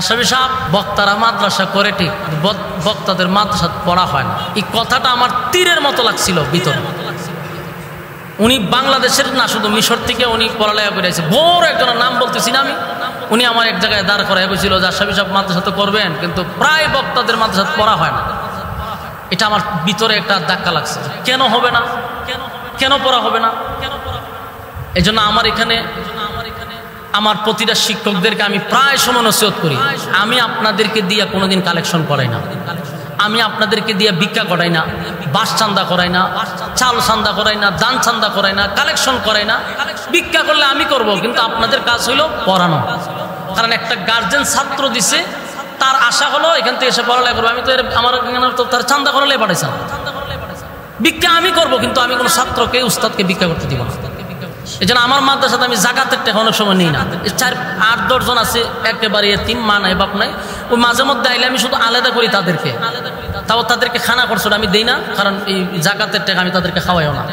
আশরাফি সাহেব বক্তারা মাদ্রাসা করে ঠিক, বক্তাদের মাদ্রাসা পড়া হয় না। এই কথাটা আমার তীরের মতো লাগছিল ভিতরে। উনি বাংলাদেশের না, শুধু মিশর থেকে উনি পড়ালেখা করে আছে। বড় একজনের নাম বলতেছি না আমি, উনি আমার এক জায়গায় দাঁড় করাই বলছিল যে আশরাফি সাহেব মাদ্রাসা তো করবেন, কিন্তু প্রায় বক্তাদের মাদ্রাসা পড়া হয় না। এটা আমার ভিতরে একটা ধাক্কা লাগছে, কেন হবে না, কেন পড়া হবে না। এই জন্য আমার এখানে আমার প্রতিটা শিক্ষকদেরকে আমি প্রায় সময় নসিহত করি, আমি আপনাদেরকে দিয়ে কোনোদিন কালেকশন করাই না, আমি আপনাদেরকে দিয়ে ভিক্ষা করাই না, বাস চান্দা করাই না, চাল চান্দা করাই না, দান চান্দা করাই না, কালেকশন করাই না। ভিক্ষা করলে আমি করব, কিন্তু আপনাদের কাজ হইল পড়ানো। কারণ একটা গার্জেন ছাত্র দিছে, তার আশা হলো এখান থেকে এসে পড়ালেখা করবো। আমি তো আমার তো তার চান্দা করালে পাঠাইছে, ভিক্ষা আমি করব, কিন্তু আমি কোনো ছাত্রকে উস্তাদকে ভিক্ষা করতে দিব না। এই জন্য আমার মাদ্রাসাতে আমি জাকাতের টাকা অনেক সময় নিই না। 4-8-10 জন আছে একেবারে এতিম, মা নাই বাপ নাই, ওই মাঝে মধ্যে আইলে আমি শুধু আলাদা করি তাদেরকে, তাও তাদেরকে খানা খরচ আমি দিই না, কারণ এই জাকাতের টাকা আমি তাদেরকে খাওয়াইও না।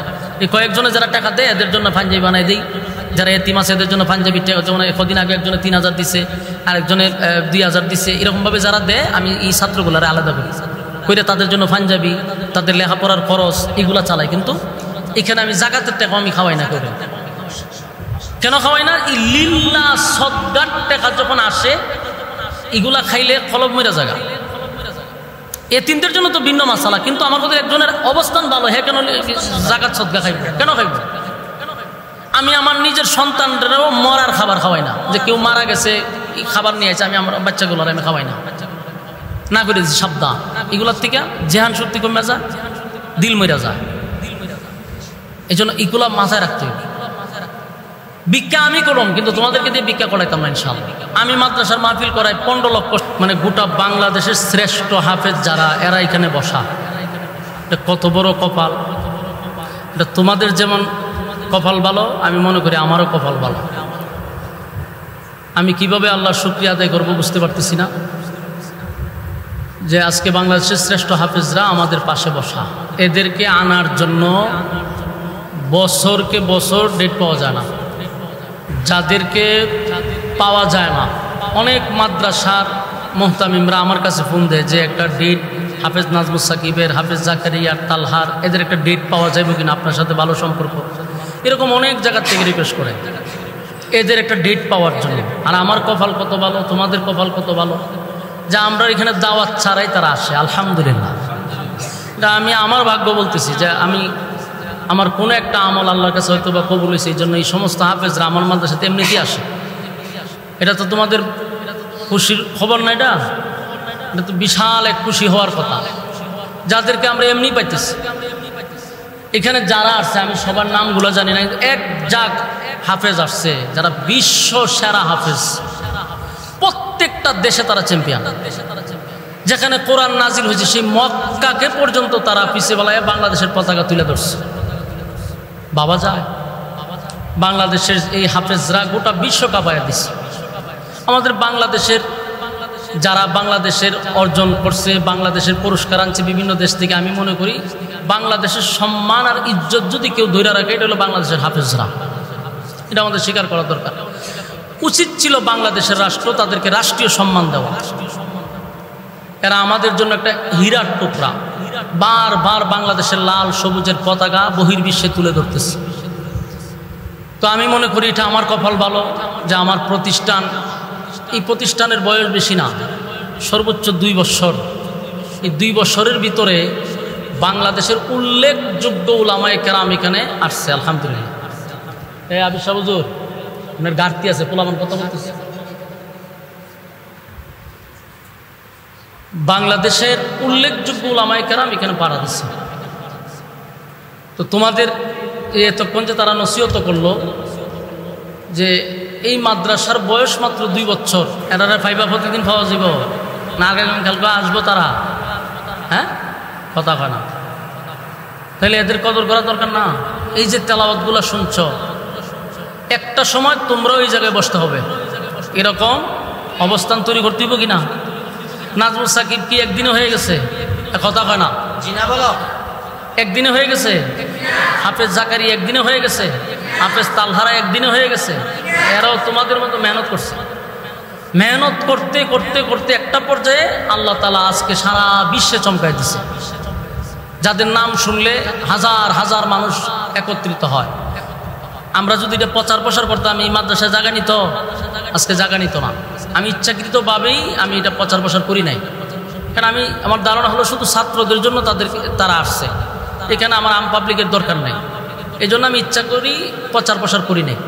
এই কয়েকজনে যারা টাকা দেয় এদের জন্য পাঞ্জাবি বানাই দিই, যারা এতিম আছে এদের জন্য পাঞ্জাবির টাকা, যেমন কদিন আগে একজনে 3000 দিছে, আরেকজনের 2000 দিছে, এরকমভাবে যারা দেয় আমি এই ছাত্রগুলারে আলাদা করি করে তাদের জন্য পাঞ্জাবি, তাদের লেখাপড়ার খরচ এগুলা চালাই। কিন্তু এখানে আমি জাকাতের টাকা আমি খাওয়াই না। করে কেন খাওয়াই না? এই লিল্লাহ সদকার টাকা যখন আসে এগুলা খাইলে কলব মেরা জায়গা। এতিমদের জন্য তো ভিন্ন মাসালা, কিন্তু আমার কাছে একজনের অবস্থান ভালো, হ্যাঁ কেন জাকাত সদকা খাইবে, কেন খাইবে? আমি আমার নিজের সন্তানদেরও মরার খাবার খাওয়াই না, যে কেউ মারা গেছে খাবার নিয়ে আছে, আমি আমার বাচ্চাগুলোর আমি খাওয়াই না, না করে দিচ্ছি সাবধান। এগুলোর থেকে জেহান শক্তি কমে যায়, দিল মরা যায়। এই জন্য এগুলা মাথায় রাখতে হবে। ভিক্ষা আমি করলাম, কিন্তু তোমাদেরকে দিয়ে ভিক্ষা করাইতাম না ইনশাআল্লাহ। আমি মাদ্রাসার মাহফিল করাই 15 লক্ষ, মানে গোটা বাংলাদেশের শ্রেষ্ঠ হাফেজ যারা, এরা এখানে বসা। এটা কত বড় কপাল। এটা তোমাদের যেমন কপাল ভালো, আমি মনে করি আমারও কপাল ভালো। আমি কিভাবে আল্লাহর শুকরিয়া আদায় করবো বুঝতে পারতেছি না, যে আজকে বাংলাদেশের শ্রেষ্ঠ হাফেজরা আমাদের পাশে বসা। এদেরকে আনার জন্য বছরকে বছর ডেট পাওয়া যায় না, যাদেরকে পাওয়া যায় না। অনেক মাদ্রাসার মুহতামিমরা আমার কাছে ফোন দেয় যে একটা ডেট হাফেজ নাজমুস সাকিবের, হাফেজ জাকারিয়ার, তালহার, এদের একটা ডেট পাওয়া যাবে কিনা, আপনার সাথে ভালো সম্পর্ক, এরকম অনেক জায়গার থেকে রিকোয়েস্ট করে এদের একটা ডেট পাওয়ার জন্য। আর আমার কপাল কত ভালো, তোমাদের কপাল কত ভালো, যা আমরা এখানে দাওয়াত ছাড়াই তারা আসে। আলহামদুলিল্লাহ, এটা আমি আমার ভাগ্য বলতেছি যে আমি আমার কোনো একটা আমল আল্লাহর কাছে হয়তো বা কবুল হয়েছে, এই জন্য এই সমস্ত হাফেজরা আমার মাদ্রাসাতে এমনিতেই আসে। এটা তো তোমাদের খুশির খবর না, এটা তো বিশাল এক খুশি হওয়ার কথা, যাদেরকে আমরা এমনি পাইতেছি। এখানে যারা আসছে আমি সবার নামগুলো জানি না, এক জাগ হাফেজ আসছে যারা বিশ্ব সেরা হাফেজ, প্রত্যেকটা দেশে তারা চ্যাম্পিয়ন। যেখানে কোরআন নাজিল হয়েছে সেই মক্কাকে পর্যন্ত তারা পিছে বেলায় বাংলাদেশের পতাকা তুলে ধরছে। বাবা যায়, বাংলাদেশের এই হাফেজরা গোটা বিশ্ব কাঁপায়া দিচ্ছে। আমাদের বাংলাদেশের যারা বাংলাদেশের অর্জন করছে, বাংলাদেশের পুরস্কার আনছে বিভিন্ন দেশ থেকে, আমি মনে করি বাংলাদেশের সম্মান আর ইজ্জত যদি কেউ ধরে রাখে এটা হলো বাংলাদেশের হাফেজরা। এটা আমাদের স্বীকার করা দরকার। উচিত ছিল বাংলাদেশের রাষ্ট্র তাদেরকে রাষ্ট্রীয় সম্মান দেওয়া। এরা আমাদের জন্য একটা হীরার টুকরা, বারবার বাংলাদেশের লাল সবুজের পতাকা বহির্বিশ্বে তুলে ধরতেছে। তো আমি মনে করি এটা আমার কপাল ভালো যে আমার প্রতিষ্ঠান, এই প্রতিষ্ঠানের বয়স বেশি না, সর্বোচ্চ 2 বছর। এই 2 বছরের ভিতরে বাংলাদেশের উল্লেখযোগ্য উলামায়ে কেরাম এখানে আসছে। আলহামদুলিল্লাহ। এই আবির সাহেব হুজুর, আপনার ঘাটতি আছে, পোলামান কথা বলতেছে। বাংলাদেশের উল্লেখযোগ্য উলামায়ে কেরাম এখানে পাড়া দিচ্ছে। তো তোমাদের এতক্ষণ যে তারা নসিহত করলো যে এই মাদ্রাসার বয়স মাত্র 2 বছর, এরা ফাইবা প্রতিদিন পাওয়া যাব না, আগামী কালকে আসবো তারা, হ্যাঁ কথা হয় না, তাহলে এদের কদর করা দরকার না? এই যে তেলাওয়াতগুলো শুনছ, একটা সময় তোমরাও এই জায়গায় বসতে হবে, এরকম অবস্থান তৈরি করতে হইব কিনা? নাজমুস সাকিব কি একদিনে হয়ে গেছে? কথা হয় না, বলো একদিনে হয়ে গেছে? হাফেজ জাকারি একদিনে হয়ে গেছে? হাফেজ তালহারা একদিনে হয়ে গেছে? এরাও তোমাদের মতো মেহনত করছে। মেহনত করতে করতে করতে একটা পর্যায়ে আল্লাহ তাআলা আজকে সারা বিশ্বে চমকায় দিছে, যাদের নাম শুনলে হাজার হাজার মানুষ একত্রিত হয়। আমরা যদি এটা প্রচার প্রসার করতাম, এই মাদ্রাসায় জায়গা নিত, আজকে জায়গা নিত না। আমি ইচ্ছাকৃতভাবেই আমি এটা প্রচার প্রসার করি নাই, কারণ আমার ধারণা হলো শুধু ছাত্রদের জন্য তারা আসছে, এখানে আমার আম পাবলিকের দরকার নেই। এই জন্য আমি ইচ্ছা করি প্রচার প্রসার করি নাই,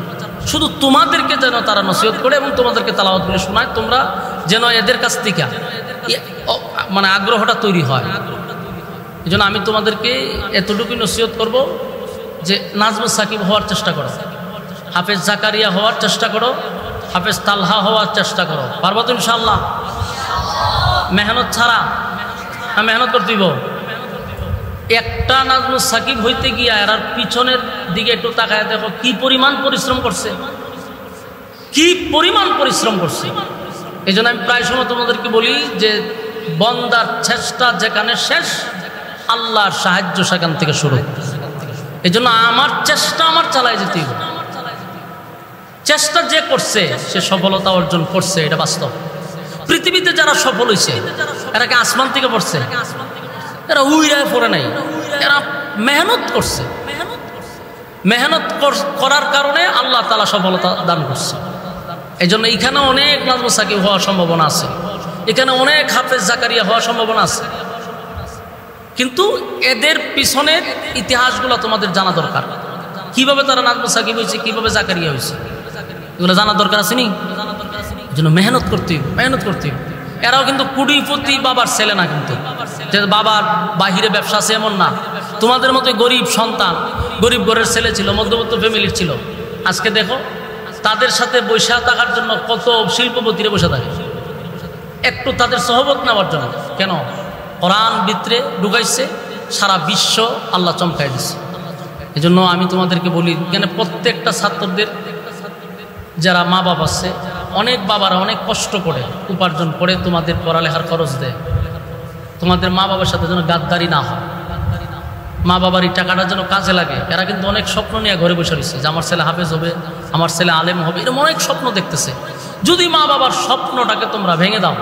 শুধু তোমাদেরকে যেন তারা নসিহত করে এবং তোমাদেরকে তেলাওয়াত করে শোনায়, তোমরা যেন এদের কাছ থেকে মানে আগ্রহটা তৈরি হয়। এই জন্য আমি তোমাদেরকে এতটুকুই নসিহত করব যে নাজমুস সাকিব হওয়ার চেষ্টা করো, হাফেজ জাকারিয়া হওয়ার চেষ্টা করো, হাফেজ তালহা হওয়ার চেষ্টা করো। পারবো তো ইনশাআল্লাহ? মেহনত ছাড়া মেহনত করতে দিব। একটা নাজমুস সাকিব হইতে গিয়া এর পিছনের দিকে একটু তাকায় দেখো কি পরিমাণ পরিশ্রম করছে, কি পরিমাণ পরিশ্রম করছে। এই জন্য আমি প্রায় সময় তোমাদেরকে বলি যে বন্দার চেষ্টা যেখানে শেষ, আল্লাহর সাহায্য সেখান থেকে শুরু। এই জন্য আমার চেষ্টা আমার চালায় যেতে হবে। চেষ্টা যে করছে সে সফলতা অর্জন করছে, এটা বাস্তব। পৃথিবীতে যারা সফল হয়েছে এরা কি আসমান থেকে পড়ছে? এরা উইরায় পড়ে নাই, এরা মেহনত করছে। মেহনত করার কারণে আল্লাহ তাআলা সফলতা দান করছে। এই জন্য এখানে অনেক নাজমুস সাকিব হওয়ার সম্ভাবনা আছে, এখানে অনেক হাফেজ জাকারিয়া হওয়ার সম্ভাবনা আছে, কিন্তু এদের পিছনের ইতিহাসগুলো তোমাদের জানা দরকার। কিভাবে তারা নাজমুস সাকিব হয়েছে, কিভাবে জাকারিয়া হয়েছে, এগুলো জানা দরকার আছে নি? এই জন্য মেহনত করতে হবে। এরাও কিন্তু কোটিপতি বাবার ছেলে না, কিন্তু যে বাবার বাহিরে ব্যবসা আছে এমন না। তোমাদের মতো গরিব সন্তান, গরিব ঘরের ছেলে ছিল, মধ্যবিত্ত ফ্যামিলির ছিল। আজকে দেখো তাদের সাথে বৈশা থাকার জন্য কত শিল্পপতিরে বসে থাকে, একটু তাদের সহবত নেওয়ার জন্য। কেন? কোরআন ভিতরে ঢুকাইছে, সারা বিশ্ব আল্লাহ চমকাই দিচ্ছে। এই জন্য আমি তোমাদেরকে বলি, এখানে প্রত্যেকটা ছাত্রদের যারা মা বাবা আছে, অনেক বাবারা অনেক কষ্ট করে উপার্জন করে তোমাদের পড়ালেখার খরচ দেয়। তোমাদের মা বাবার সাথে যেন গাদ্দারি না হয়, মা বাবার এই টাকাটা যেন কাজে লাগে। এরা কিন্তু অনেক স্বপ্ন নিয়ে ঘরে বসে রয়েছে যে আমার ছেলে হাফেজ হবে, আমার ছেলে আলেম হবে, এরকম অনেক স্বপ্ন দেখতেছে। যদি মা বাবার স্বপ্নটাকে তোমরা ভেঙে দাও,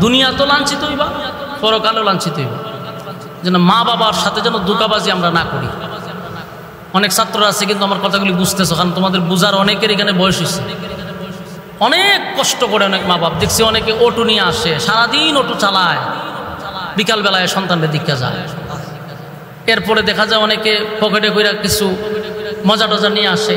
দুনিয়া তো লাঞ্ছিত হইবা, পরকালেও লাঞ্ছিত হইবা। যেন মা বাবার সাথে যেন ধোঁকাবাজি আমরা না করি। অনেক ছাত্ররা আছে কিন্তু আমার কথাগুলি বুঝতেছো, কারণ তোমাদের বুঝার অনেকের এখানে বয়স হয়েছে। অনেক কষ্ট করে অনেক মা বাপ দেখছি, অনেকে অটো নিয়ে আসে, সারাদিন অটো চালায়, বিকালবেলায় সন্তানদের দিকে যায়। এরপরে দেখা যায় অনেকে পকেটে করে কিছু মজা টজা নিয়ে আসে,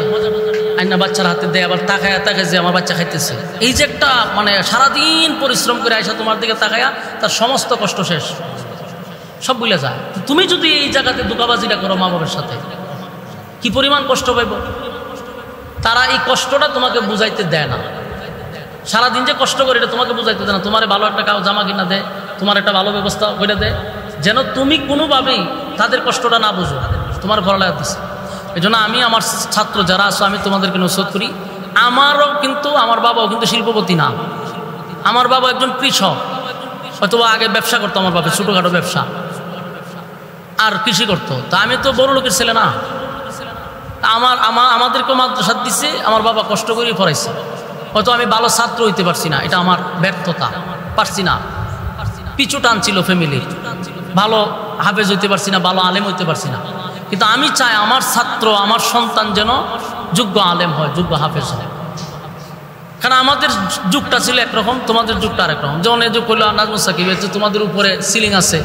আইনা বাচ্চার হাতে দেয়, আবার তাকায় যে আমার বাচ্চা খাইতেছে। এই যে একটা মানে সারাদিন পরিশ্রম করে আইসা তোমার দিকে তাকায়া তার সমস্ত কষ্ট শেষ, সব ভুলে যায়। তুমি যদি এই জায়গাতে ধোঁকাবাজিটা করো মা বাবার সাথে, কি পরিমাণ কষ্ট পাইব। তারা এই কষ্টটা তোমাকে বুঝাইতে দেয় না। সারাদিন যে কষ্ট করে এটা তোমাকে বুঝাইতে দেয় না। তোমার ভালো একটা জামা কিনা দেয়, তোমার একটা ভালো ব্যবস্থা করে দেয়, যেন তুমি কোনোভাবেই তাদের কষ্টটা না বুঝো, তোমার পড়ালেখা দিচ্ছে। এই জন্য আমি আমার ছাত্র যারা আছো, আমি তোমাদেরকে নসিহত করি। আমার বাবাও কিন্তু শিল্পপতি না, আমার বাবা একজন কৃষক, হয়তো আগে ব্যবসা করতো, আমার বাবা ছোটোখাটো ব্যবসা আর কৃষি করতো। তা আমি তো বড় লোকের ছেলে না। আমাদেরকে মাদ্রাসা দিচ্ছে, আমার বাবা কষ্ট করে পড়াইছে। হয়তো আমি ভালো ছাত্র হইতে পারছি না, এটা আমার ব্যর্থতা, পারছি না, পিছু টান ছিল ফ্যামিলির, ভালো হাফেজ হইতে পারছি না, ভালো আলেম হইতে পারছি না। কিন্তু আমি চাই আমার ছাত্র, আমার সন্তান যেন যোগ্য আলেম হয়, যোগ্য হাফেজ হয়। কারণ আমাদের যুগটা ছিল একরকম, তোমাদের যুগটা আরেক রকম। যেমন এই যুগ হলো নাজমুস সাকিব, তোমাদের উপরে সিলিং আছে,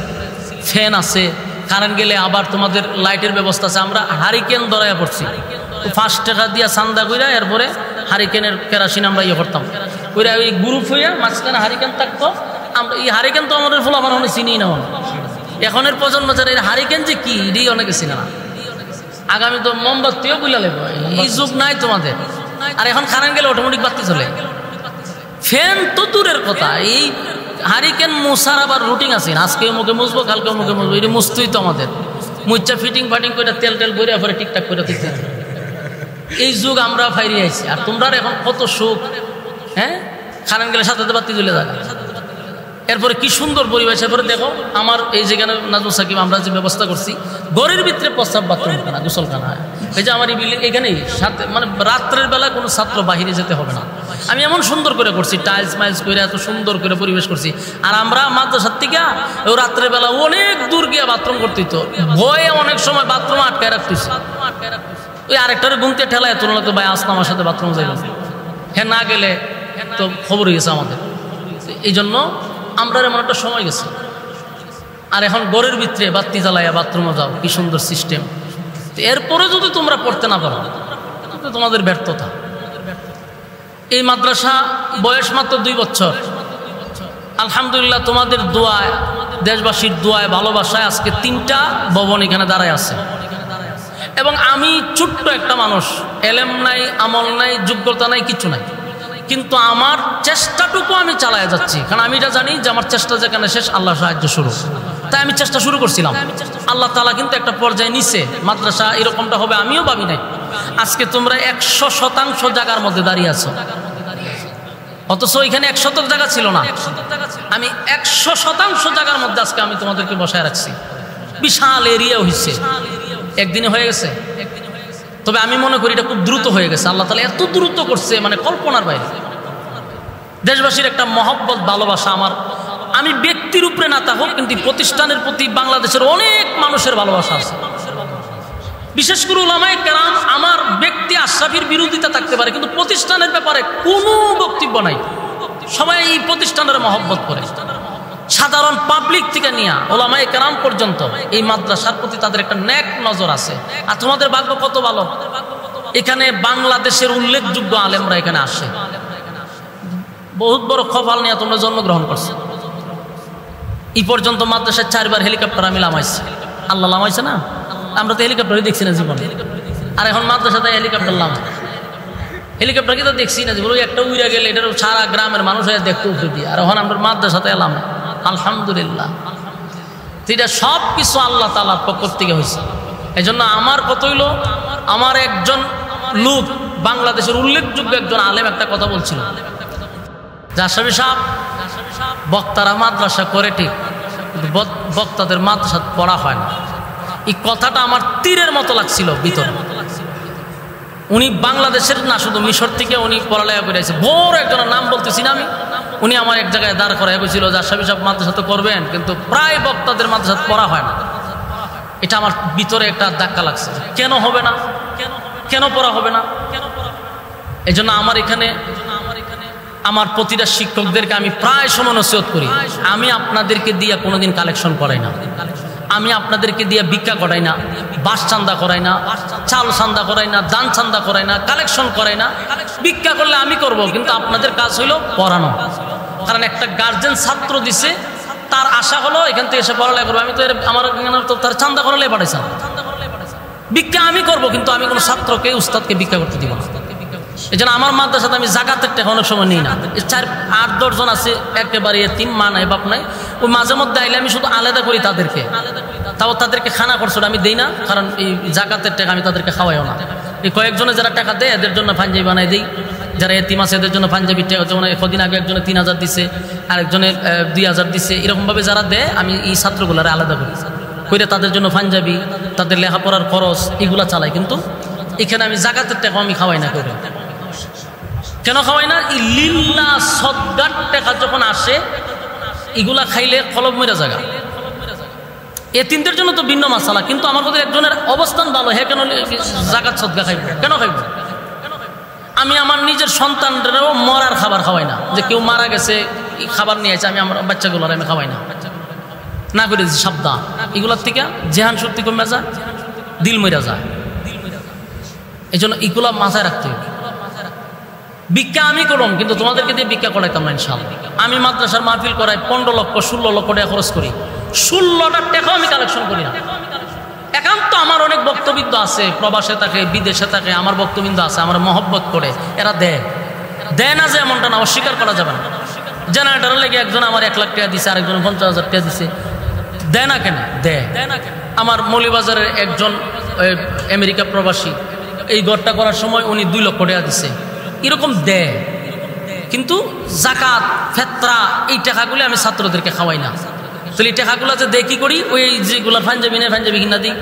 ফ্যান আছে, কারেন্ট গেলে আবার তোমাদের লাইটের ব্যবস্থা আছে। আমরা হারিকেন ধরাইয়া পড়ছি, 5 টাকা দিয়া চান্দা কইরা এরপরে হারিকেনের কেরাসিন আমরা ইয়ে করতাম কইরা, ওই গ্রুপ হইয়া মাঝখানে হারিকেন থাকতো। আমরা এই হারিকেন তো আমাদের ফুল আমার অনেক চিনি না, এখনের প্রজন্ম যারা এই হারিকেন যে কি এটি অনেকে চিনে না। আগামী তো মোমবাতিও বুঝলা লেব, এই যুগ নাই তোমাদের। আর এখন কারেন্ট গেলে অটোমেটিক বাতি চলে, ফ্যান তো দূরের কথা, এই হারিকেন মুছার আবার রুটিন আছে, আজকে মুখে মুছবো, কালকে মুখে মুছবো, এটি মুছতেই তো আমাদের মুচ্চা ফিটিং ফাটিং করে তেল বইরে পরে ঠিকঠাক করে দিতে। এই যুগ আমরা ফাইরে আইছি, আর তোমরা এখন কত সুখ। হ্যাঁ, কারেন্ট গেলে সাথে বাতি চলে যায়। এরপরে কি সুন্দর পরিবেশ। এরপরে দেখো আমার এই যেখানে নাজমুল সাকিব আমরা যে ব্যবস্থা করছি, ঘরের ভিতরে প্রস্রাব বাথরুমখানা গোসলখানা, এই যে আমার এখানেই সাথে মানে রাত্রের বেলা কোনো ছাত্র বাহিরে যেতে হবে না। আমি এমন সুন্দর করে করছি, টাইলস মাইলস করে এত সুন্দর করে পরিবেশ করছি। আর আমরা মাদ্রাসার থেকে ও রাত্রের বেলা অনেক দূর গিয়ে বাথরুম করতে হতো, ভয়ে অনেক সময় বাথরুম আটকায় রাখতেছি। ওই আরেকটারে গুনতে ঠেলায় তুলনা তো ভাই আসলাম আমার সাথে বাথরুম যাইল, হ্যাঁ না গেলে তো খবর হয়ে গেছে আমাদের। এই জন্য আমরা এমন একটা সময় গেছে। আর এখন ঘরের ভিতরে বাতি জ্বালাইয়া বাথরুমে যাও, কি সুন্দর সিস্টেম। এরপরে যদি তোমরা পড়তে না পারো তোমাদের ব্যর্থতা। এই মাদ্রাসা বয়স মাত্র 2 বছর। আলহামদুলিল্লাহ তোমাদের দোয়ায়, দেশবাসীর দোয়ায়, ভালোবাসায় আজকে 3টা ভবন এখানে দাঁড়ায় আছে। এবং আমি ছোট্ট একটা মানুষ, এলেম নাই, আমল নাই, যোগ্যতা নাই, কিছু নাই, কিন্তু আমার চেষ্টাটুকু আমি চালায় যাচ্ছি। কারণ আমি এটা জানি যে আমার চেষ্টা যেখানে শেষ আল্লাহ সাহায্য শুরু। তাই আমি চেষ্টা শুরু করছিলাম। আল্লাহ তাআলা কিন্তু একটা পর্যায়ে নিছে, মাদ্রাসা এরকমটা হবে আমিও ভাবি নাই। আজকে তোমরা 100% জায়গার মধ্যে দাঁড়িয়ে আছো, অথচ এখানে 100 জায়গা ছিল না। আমি 100% জায়গার মধ্যে আজকে আমি তোমাদেরকে বসায় রাখছি। বিশাল এরিয়া হয়েছে, একদিনে হয়ে গেছে। তবে আমি মনে করি এটা খুব দ্রুত হয়ে গেছে। আল্লাহ তাআলা এত দ্রুত করছে মানে কল্পনার বাইরে। দেশবাসীর একটা মহব্বত, ভালোবাসা আমার, আমি ব্যক্তির উপরে না থাকুক কিন্তু প্রতিষ্ঠানের প্রতি বাংলাদেশের অনেক মানুষের ভালোবাসা আছে। বিশেষ করে উলামায়ে কেরাম, আমার ব্যক্তি আশরাফির বিরোধিতা থাকতে পারে কিন্তু প্রতিষ্ঠানের ব্যাপারে কোনো বক্তব্য নাই। সবাই এই প্রতিষ্ঠানের মহব্বত করে, সাধারণ পাবলিক থেকে নিয়ে উলামায়ে কেরাম পর্যন্ত এই মাদ্রাসার প্রতি তাদের একটা নেক নজর আছে। আর তোমাদের ভাগ্য কত ভালো, এখানে বাংলাদেশের উল্লেখযোগ্য আলেমরা এখানে আসে। বহুত বড় কপাল নিয়ে তোমরা জন্মগ্রহণ করছো। এই পর্যন্ত মাদ্রাসায় 4 বার হেলিকপ্টার আমি লামাইছি। আল্লাহ লামাইছে না, আমরা তো হেলিকপ্টারই দেখছি না জীবনে। আর এখন মাদ্রাসাতে হেলিকপ্টার লামাই, হেলিকপ্টার কি তো দেখছি না জীবনে। একটা উড়ে গেলে এটা সারা গ্রামের মানুষ হয়ে দেখতে উঠে দিয়ে। আর এখন আমরা মাদ্রাসাতে এলাম, আলহামদুলিল্লাহ। এটা সব কিছু আল্লাহ তাআলার পক্ষ থেকে হয়েছে। এই জন্য আমার কত হইল, আমার একজন লোক বাংলাদেশের উল্লেখযোগ্য একজন আলেম একটা কথা বলছিল, আশরাফি সাহেব, বক্তারা মাদ্রাসা করে ঠিক, কিন্তু বক্তাদের মাদ্রাসা পড়া হয় না। এই কথাটা আমার তীরের মতো লাগছিল ভিতরে। উনি বাংলাদেশের না, শুধু মিশর থেকে উনি পড়ালেখা করে আসছে। বড় একজনের নাম বলতেছি না আমি, উনি আমার এক জায়গায় দাঁড় করাই বলছিল যে আশরাফি সাহেব মাদ্রাসা তো করবেন কিন্তু প্রায় বক্তাদের মাদ্রাসা পড়া হয় না। এটা আমার ভিতরে একটা ধাক্কা লাগছে, কেন হবে না, কেন পড়া হবে না। এই জন্য আমার এখানে আমার প্রতিটা শিক্ষকদেরকে আমি প্রায় সময় নসিহত করি, আমি আপনাদেরকে দিয়ে কোনোদিন কালেকশন করাই না, আমি আপনাদেরকে দিয়ে ভিক্ষা করাই না, বাস চান্দা করাই না, চাল চান্দা করাই না, দান চান্দা করাই না, কালেকশন করাই না। ভিক্ষা করলে আমি করব, কিন্তু আপনাদের কাজ হইল পড়ানো। কারণ একটা গার্জেন ছাত্র দিছে, তার আশা হলো এখান থেকে এসে পড়ালেখা করবো। আমি তো আমার তো তার চান্দা করালে পাঠাইছেন, ভিক্ষা আমি করব, কিন্তু আমি কোনো ছাত্রকে, উস্তাদকে ভিক্ষা করতে দিব না। এই জন্য আমার মাদ্রাসাতে আমি জাকাতের টাকা অনেক সময় নিই না। 4-8-10 জন আছে একেবারে এতিম, মা নাই বাপ নাই, ওই মাঝে মধ্যে আইলে আমি শুধু আলাদা করি তাদেরকে, তাও তাদেরকে খানা খরচটা আমি দিই না, কারণ এই জাকাতের টাকা আমি তাদেরকে খাওয়াইও না। এই কয়েকজনে যারা টাকা দেয় এদের জন্য পাঞ্জাবি বানাই দিই, যারা এতিম আছে এদের জন্য পাঞ্জাবি টাকা, যেমন কদিন আগে একজনে 3000 দিছে, আরেকজনের 2000 দিছে, এরকমভাবে যারা দেয় আমি এই ছাত্রগুলারে আলাদা করি, করে তাদের জন্য পাঞ্জাবি, তাদের লেখাপড়ার খরচ এগুলা চালাই। কিন্তু এখানে আমি জাকাতের টাকা আমি খাওয়াই না। করে কেন খাওয়াই না? এই লিল্লাহ সদকার টাকা যখন আসে এগুলা খাইলে কলব মেরা জায়গা। এতিমদের জন্য তো ভিন্ন মাসালা, কিন্তু আমার কাছে একজনের অবস্থান ভালো, হ্যাঁ কেন জাকাত সদকা খাইব, কেন খাইব? আমি আমার নিজের সন্তানদেরও মরার খাবার খাওয়াই না, যে কেউ মারা গেছে খাবার নিয়ে আছে আমি আমার বাচ্চাগুলোর আমি খাওয়াই না, না করে দিচ্ছি সাবধান। এগুলোর থেকে জেহান শক্তি কমে যায়, দিল মরা যায়। এই জন্য এগুলা মাথায় রাখতে হবে। ভিক্ষা আমি করলাম, কিন্তু তোমাদেরকে দিয়ে ভিক্ষা করাইতাম না ইনশাআল্লাহ। আমি মাদ্রাসার মাহফিল করাই 15 লক্ষ 16 লক্ষ টাকা খরচ করি, 16টা টাকা আমি কালেকশন করি না। একান্ত আমার অনেক বক্তব্য আছে, প্রবাসে থাকে, বিদেশে থাকে, আমার বক্তব্য আছে, আমার মহব্বত করে এরা দেয় না, যে এমনটা না, অস্বীকার করা যাবে না। জেনারেটারের লেগে একজন আমার 1 লাখ টাকা দিছে, আরেকজন 50,000 টাকা দিছে, দেয় না কেন? দেয়। আমার মৌলিবাজারের একজন আমেরিকা প্রবাসী এই ঘরটা করার সময় উনি 2 লক্ষ টাকা দিছে, এরকম দেয়। কিন্তু জাকাত ফেতরা এই টাকাগুলি আমি ছাত্রদেরকে খাওয়াই না। তাহলে এই টাকাগুলো যে দেখি করি, ওই যেগুলো পাঞ্জাবি নেই পাঞ্জাবি কিনা দিই।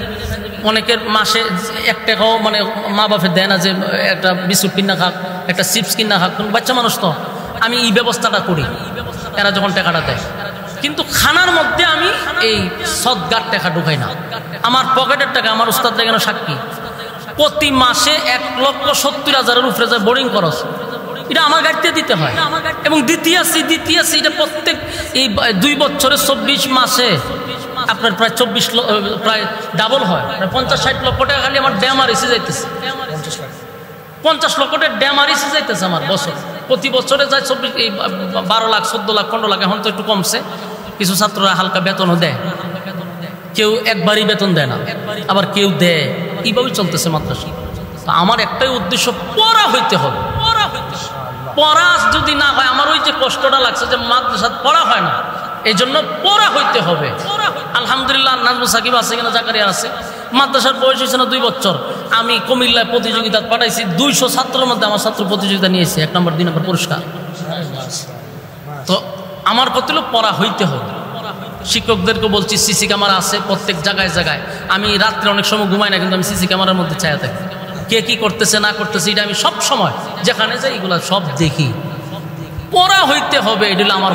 অনেকের মাসে 1 টাকাও মানে মা বাপের দেয় না যে একটা বিস্কুট কিনা খাক, একটা চিপস কিনা খাক, বাচ্চা মানুষ তো। আমি এই ব্যবস্থাটা করি এরা যখন টাকাটা দেয়। কিন্তু খানার মধ্যে আমি এই সদগার টাকা ঢুকাই না। আমার পকেটের টাকা, আমার উস্তাদরা কেন সাক্ষী, প্রতি মাসে 1,70,000-এর উপরে যায় বোর্ডিং খরচ। এটা আমার গাড়িতে দিতে হয় এবং দ্বিতীয় এটা প্রত্যেক এই 2 বছরে 24 মাসে আপনার প্রায় 24 প্রায় ডাবল হয়, প্রায় 50-60 লক্ষ টাকা খালি আমার ড্যামার এসে যাইতেছে। 50 লক্ষ টাকা ড্যামার এসে যাইতেছে আমার বছর, প্রতি বছরে যায় 12 লাখ 14 লাখ 15 লাখ। এখন তো একটু কমছে, কিছু ছাত্ররা হালকা বেতনও দেয়, কেউ একবারই বেতন দেয় না, আবার কেউ দেয়। এইভাবেই চলতেছে মাদ্রাসা। আমার একটাই উদ্দেশ্য, পড়া হইতে হবে। পড়া যদি না হয়, আমার ওই যে কষ্টটা লাগছে যে মাদ্রাসা পড়া হয় না, এই জন্য পড়া হইতে হবে। আলহামদুলিল্লাহ নাজমুল সাকিব আছে কিনা, জাকারিয়া আছে, মাদ্রাসার বয়স হয়েছে না 2 বছর। আমি কুমিল্লায় প্রতিযোগিতা পাঠাইছি, 200 ছাত্রের মধ্যে আমার ছাত্র প্রতিযোগিতা নিয়েছে 1 নম্বর 2 নম্বর পুরস্কার। তো আমার কত পড়া হইতে হবে। শিক্ষকদেরকে বলছি সিসি ক্যামেরা আছে প্রত্যেক জায়গায় জায়গায়। আমি রাত্রে অনেক সময় ঘুমাই না, কিন্তু আমি সিসি ক্যামেরার মধ্যে ছায়া থাকি, কে কি করতেছে না করতেছে এটা আমি সব সময় যেখানে যাই এগুলো সব দেখি। পড়া হইতে হবে, এটা হলো আমার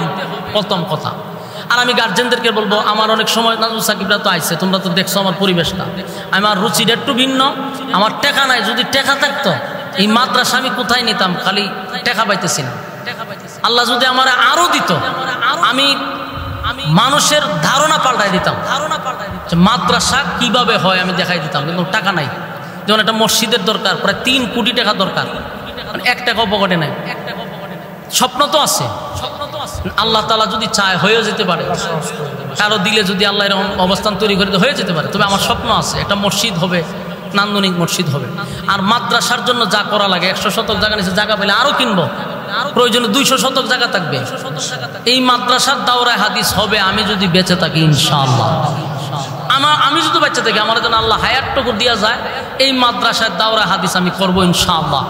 প্রথম কথা। আর আমি গার্জেনদেরকে বলবো, আমার অনেক সময় নাজমুল সাকিবরা তো আইছে, তোমরা তো দেখছো আমার পরিবেশটা, আমার রুচিটা একটু ভিন্ন। আমার টাকা নাই, যদি টাকা থাকতো এই মাদ্রাসা আমি কোথায় নিতাম, খালি টাকা পাইতেছি না। আল্লাহ যদি আমার আরো দিত, আমি মানুষের ধারণা পাল্টাই দিতাম, মাদ্রাসা কিভাবে হয় আমি দেখাই দিতাম, কিন্তু টাকা নাই। যেমন একটা মসজিদের দরকার প্রায় 3 কোটি টাকা দরকার, 1 টাকাও পকেটে নাই। স্বপ্ন তো আছে, আল্লাহ তাআলা যদি চায় হয়ে যেতে পারে, কারো দিলে যদি আল্লাহ এরকম অবস্থান তৈরি করে হয়ে যেতে পারে। তবে আমার স্বপ্ন আছে, একটা মসজিদ হবে, নান্দনিক মসজিদ হবে। আর মাদ্রাসার জন্য যা করা লাগে, 100 শতক জায়গা নিচে জায়গা পেলে আরো কিনবো, প্রয়োজনে 200 শতক জায়গা থাকবে। এই মাদ্রাসার দাওরায় হাদিস হবে আমি যদি বেঁচে থাকি ইনশাআল্লাহ। আমি যদি বেঁচে থাকি, আমার জন্য আল্লাহ হায়াতটুকু দিয়া যায়, এই মাদ্রাসার দাওরা হাদিস আমি করবো ইনশাআল্লাহ।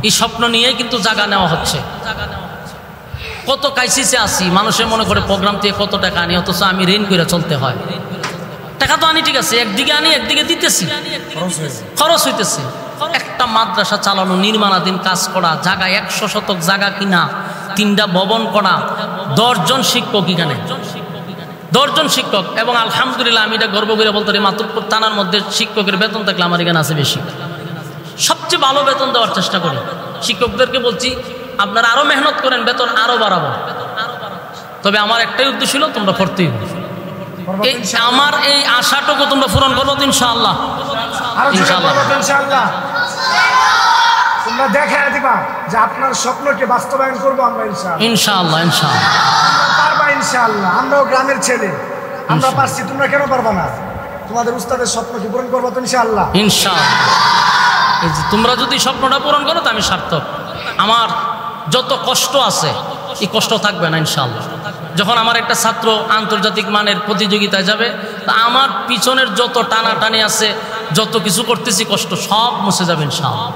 এই স্বপ্ন নিয়েই কিন্তু জায়গা নেওয়া হচ্ছে। কত ক্রাইসিসে আছি, মানুষে মনে করে প্রোগ্রাম থেকে কত টাকা আনি, অথচ আমি ঋণ করে চলতে হয়। টাকা তো আনি ঠিক আছে, একদিকে আনি একদিকে দিতেছি, খরচ হইতেছে। একটা মাদ্রাসা চালানো, নির্মাণাধীন কাজ করা, জায়গা 100 শতক জায়গা কিনা, 3টা ভবন করা, 10 জন শিক্ষক এখানে, 10 জন শিক্ষক। এবং আলহামদুলিল্লাহ আমি এটা গর্ব করে বলতে পারি, মাতুব্বর থানার মধ্যে শিক্ষকের বেতন থাকলে আমার এখানে আছে বেশি। সবচেয়ে ভালো বেতন দেওয়ার চেষ্টা করি। শিক্ষকদেরকে বলছি আপনারা আরো মেহনত করেন, বেতন আরো বাড়াবো। তবে আমার একটাই উদ্দেশ্য ছিল, তোমরা পড়তেই হবে। আমার এই আশাটুকু তোমরা পূরণ করবো তো ইনশাআল্লাহ। ইনশাআল্লাহ তোমরা দেখা দিবা যে আপনার স্বপ্নকে বাস্তবায়ন করবো আমরা ইনশাআল্লাহ। ইনশাআল্লাহ পারবা ইনশাআল্লাহ। আমরাও গ্রামের ছেলে, আমরা পারছি, তোমরা কেন পারবা না? তোমাদের উস্তাদের স্বপ্নকে পূরণ করবো তো ইনশাআল্লাহ। এই যে তোমরা যদি স্বপ্নটা পূরণ করো তো আমি সার্থক। আমার যত কষ্ট আছে এই কষ্ট থাকবে না ইনশাআল্লাহ। যখন আমার একটা ছাত্র আন্তর্জাতিক মানের প্রতিযোগিতায় যাবে, তা আমার পিছনের যত টানাটানি আছে, যত কিছু করতেছি কষ্ট, সব মুছে যাবে ইনশাআল্লাহ।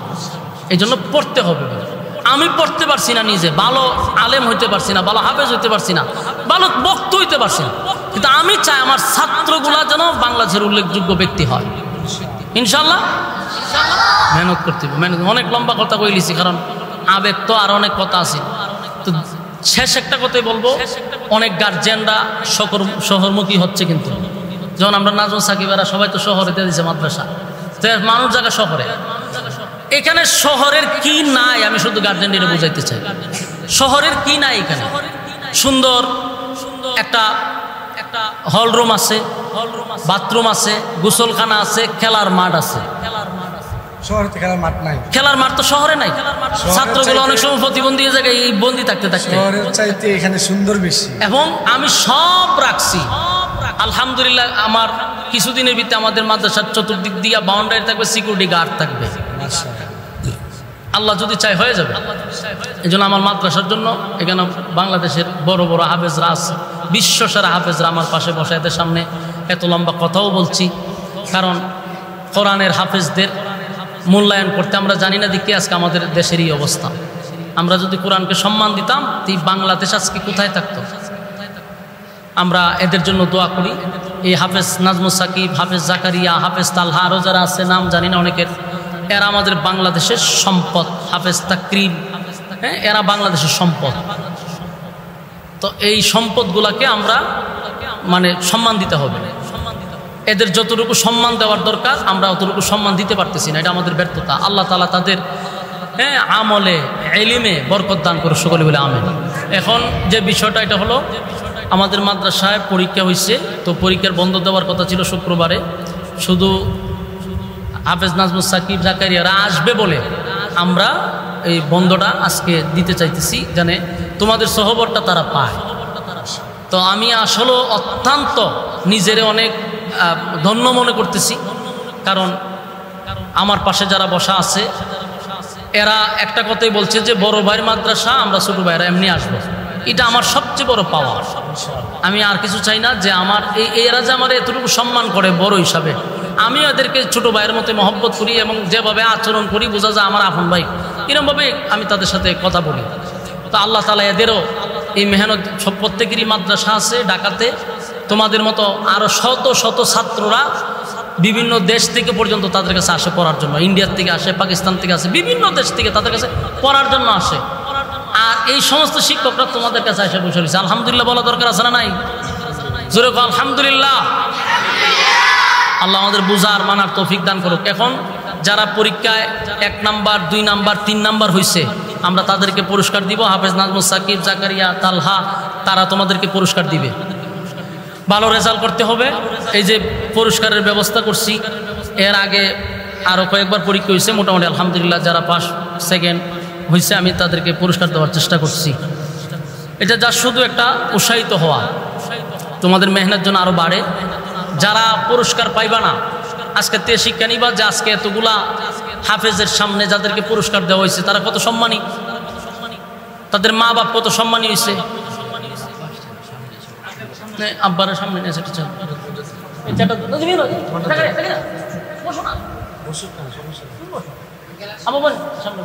এই জন্য পড়তে হবে। আমি পড়তে পারছি না, নিজে ভালো আলেম হইতে পারছি না, ভালো হাফেজ হইতে পারছি না, ভালো বক্তা হইতে পারছি না, কিন্তু আমি চাই আমার ছাত্রগুলা যেন বাংলাদেশের উল্লেখযোগ্য ব্যক্তি হয় ইনশাআল্লাহ। মেহনত করতে হবে, মেহনত। অনেক লম্বা কথা কইলিছি, কারণ আবেগ তো আর অনেক কথা আছে। তো শেষ একটা কথাই বলবো, অনেক গার্জিয়ানরা শহরমুখী হচ্ছে, কিন্তু যখন আমরা নাজমুল সাকিবেরা সবাই তো শহরে দিয়ে দিচ্ছে মাদ্রাসা, তো মানুষ জায়গা শহরে। এখানে শহরের কি নাই আমি শুধু গার্জিয়ানদের বুঝাইতে চাই। শহরের কি নাই এখানে? সুন্দর একটা হলরুম আছে, বাথরুম আছে, গোসলখানা আছে, খেলার মাঠ আছে। শহরে খেলার মাঠ নাই, খেলার মাঠ তো শহরে নাই। ছাত্রগুলো অনেক সময় প্রতিবন্ধী জায়গায় এই বন্দি থাকতে শহরের চাইতে এখানে সুন্দর বেশি। এবং আমি সব রাখছি আলহামদুলিল্লাহ। আমার কিছুদিনের ভিতরে আমাদের মাদ্রাসার চতুর্দিক দিয়ে বাউন্ডারি থাকবে, সিকিউরিটি গার্ড থাকবে, আল্লাহ যদি চাই হয়ে যাবে। এই জন্য আমার মাদ্রাসার জন্য এখানে বাংলাদেশের বড় বড় হাফেজরা আছে, বিশ্বসেরা হাফেজরা আমার পাশে বসে, এদের সামনে এত লম্বা কথাও বলছি, কারণ কোরআনের হাফেজদের মূল্যায়ন করতে আমরা জানি না দিকে আজকে আমাদের দেশের এই অবস্থা। আমরা যদি কোরআনকে সম্মান দিতাম এই বাংলাদেশ আজকে কোথায় থাকতো? আমরা এদের জন্য দোয়া করি। এই হাফেজ নাজমুস সাকিব, হাফেজ জাকারিয়া, হাফেজ তালহা, আরও যারা আছে নাম জানি না অনেকের, এরা আমাদের বাংলাদেশের সম্পদ। হাফেজ তাকরিম, হ্যাঁ, এরা বাংলাদেশের সম্পদ। তো এই সম্পদগুলোকে আমরা মানে সম্মান দিতে হবে। এদের যতটুকু সম্মান দেওয়ার দরকার আমরা অতটুকু সম্মান দিতে পারতেছি না, এটা আমাদের ব্যর্থতা। আল্লাহ তাআলা তাদের আমলে এলিমে বরকত দান করে, সকলে বলে আমিন। এখন যে বিষয়টা এটা হলো, আমাদের মাদ্রাসায় পরীক্ষা হয়েছে, তো পরীক্ষার বন্ধ দেওয়ার কথা ছিল শুক্রবারে। শুধু হাফেজ নাজমুস সাকিব, জাকারিয়ারা আসবে বলে আমরা এই বন্ধটা আজকে দিতে চাইতেছি, জানে তোমাদের সহবরটা তারা পায়। তো আমি আসলে অত্যন্ত নিজেরে অনেক ধন্য মনে করতেছি, কারণ আমার পাশে যারা বসা আছে এরা একটা কথাই বলছে যে বড় ভাইয়ের মাদ্রাসা, আমরা ছোট ভাইয়েরা এমনি আসবো। এটা আমার সবচেয়ে বড় পাওয়া। আমি আর কিছু চাই না, যে আমার এরা যে আমার এতটুকু সম্মান করে বড় হিসাবে, আমি এদেরকে ছোট ভাইয়ের মতো মহব্বত করি এবং যেভাবে আচরণ করি বোঝা যায় আমার আপন ভাই, এরকমভাবে আমি তাদের সাথে কথা বলি। তো আল্লাহ তাআলা এদেরও এই মেহনত, সব প্রত্যেকেরই মাদ্রাসা আছে ঢাকাতে, তোমাদের মতো আরও শত শত ছাত্ররা বিভিন্ন দেশ থেকে পর্যন্ত তাদের কাছে আসে পড়ার জন্য। ইন্ডিয়ার থেকে আসে, পাকিস্তান থেকে আসে, বিভিন্ন দেশ থেকে তাদের কাছে পড়ার জন্য আসে। আর এই সমস্ত শিক্ষকরা তোমাদের কাছে এসে বসে রয়েছে। আলহামদুলিল্লাহ বলা দরকার আছে না নাই? জোরে আলহামদুলিল্লাহ। আল্লাহ আমাদের বুঝার মানার তৌফিক দান করুক। এখন যারা পরীক্ষায় 1 নাম্বার, 2 নাম্বার, 3 নাম্বার হয়েছে, আমরা তাদেরকে পুরস্কার দিব। হাফেজ নাজমুস সাকিব, জাকারিয়া, তালহা, তারা তোমাদেরকে পুরস্কার দিবে। ভালো রেজাল্ট করতে হবে। এই যে পুরস্কারের ব্যবস্থা করছি, এর আগে আরও কয়েকবার পরীক্ষা হয়েছে, মোটামুটি আলহামদুলিল্লাহ যারা 1st, 2nd হয়েছে আমি তাদেরকে পুরস্কার দেওয়ার চেষ্টা করছি। এটা যা শুধু একটা উৎসাহিত হওয়া, তোমাদের মেহনত জন্য আরও বাড়ে। যারা পুরস্কার পাইবা না, আজকে তে শিক্ষা নিবা যে আজকে এতগুলা হাফেজের সামনে যাদেরকে পুরস্কার দেওয়া হয়েছে তারা কত সম্মানী, তাদের মা বাপ কত সম্মানী হয়েছে। আব্বারের সামনে সামনে